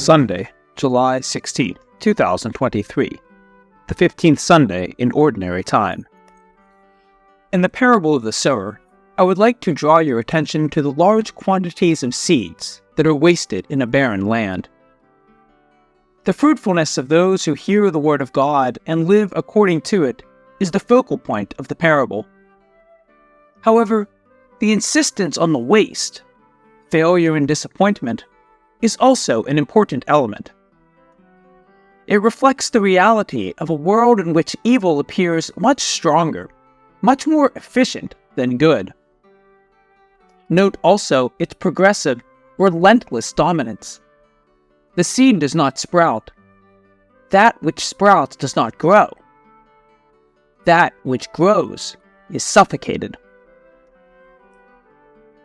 Sunday, July 16, 2023, the 15th Sunday in Ordinary Time. In the parable of the sower, I would like to draw your attention to the large quantities of seeds that are wasted in a barren land. The fruitfulness of those who hear the word of God and live according to it is the focal point of the parable. However, the insistence on the waste, failure and disappointment, is also an important element. It reflects the reality of a world in which evil appears much stronger, much more efficient than good. Note also its progressive, relentless dominance. The seed does not sprout. That which sprouts does not grow. That which grows is suffocated.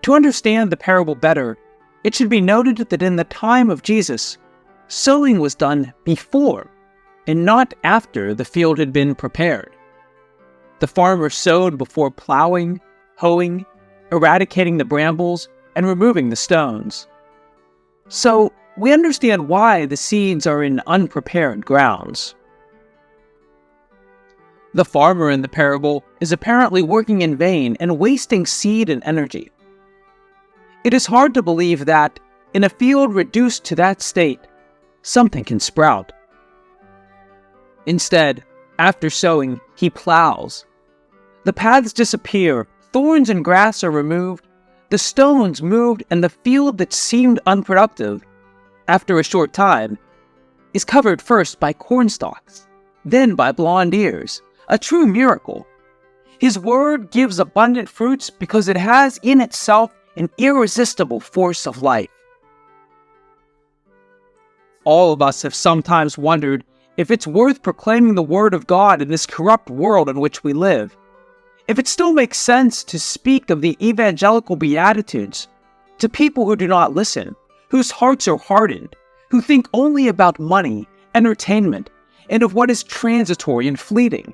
To understand the parable better, it should be noted that in the time of Jesus, sowing was done before and not after the field had been prepared. The farmer sowed before plowing, hoeing, eradicating the brambles, and removing the stones. So, we understand why the seeds are in unprepared grounds. The farmer in the parable is apparently working in vain and wasting seed and energy. It is hard to believe that, in a field reduced to that state, something can sprout. Instead, after sowing, he plows. The paths disappear, thorns and grass are removed, the stones moved, and the field that seemed unproductive, after a short time, is covered first by cornstalks, then by blonde ears, a true miracle. His word gives abundant fruits because it has in itself an irresistible force of life. All of us have sometimes wondered if it's worth proclaiming the word of God in this corrupt world in which we live. If it still makes sense to speak of the evangelical beatitudes to people who do not listen, whose hearts are hardened, who think only about money, entertainment, and of what is transitory and fleeting.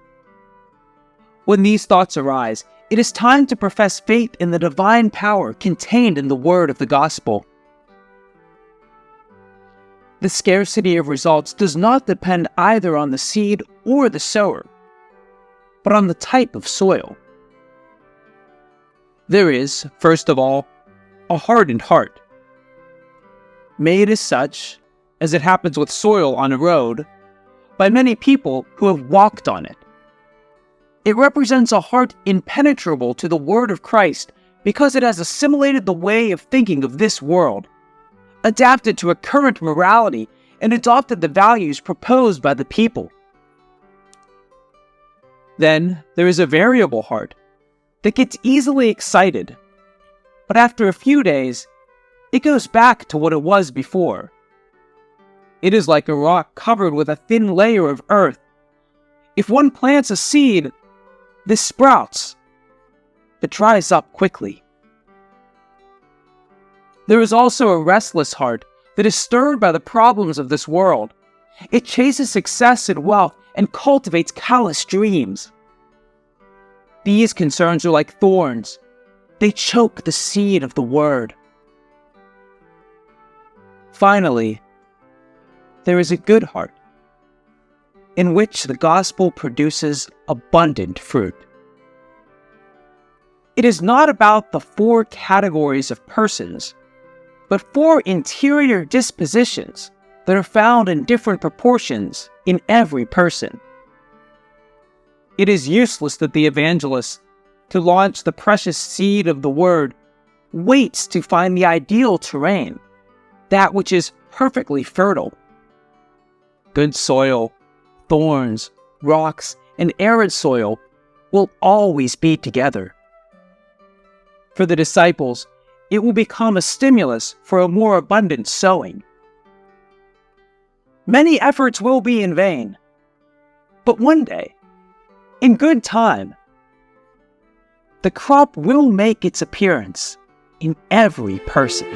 When these thoughts arise, it is time to profess faith in the divine power contained in the word of the gospel. The scarcity of results does not depend either on the seed or the sower, but on the type of soil. There is, first of all, a hardened heart, made as such, as it happens with soil on a road, by many people who have walked on it. It represents a heart impenetrable to the word of Christ because it has assimilated the way of thinking of this world, adapted to a current morality, and adopted the values proposed by the people. Then there is a variable heart that gets easily excited, but after a few days, it goes back to what it was before. It is like a rock covered with a thin layer of earth. If one plants a seed, this sprouts, but dries up quickly. There is also a restless heart that is stirred by the problems of this world. It chases success and wealth and cultivates callous dreams. These concerns are like thorns. They choke the seed of the word. Finally, there is a good heart, in which the gospel produces abundant fruit. It is not about the 4 categories of persons, but 4 interior dispositions that are found in different proportions in every person. It is useless that the evangelist, to launch the precious seed of the word, waits to find the ideal terrain, that which is perfectly fertile. Good soil, thorns, rocks, and arid soil will always be together. For the disciples, it will become a stimulus for a more abundant sowing. Many efforts will be in vain, but one day, in good time, the crop will make its appearance in every person.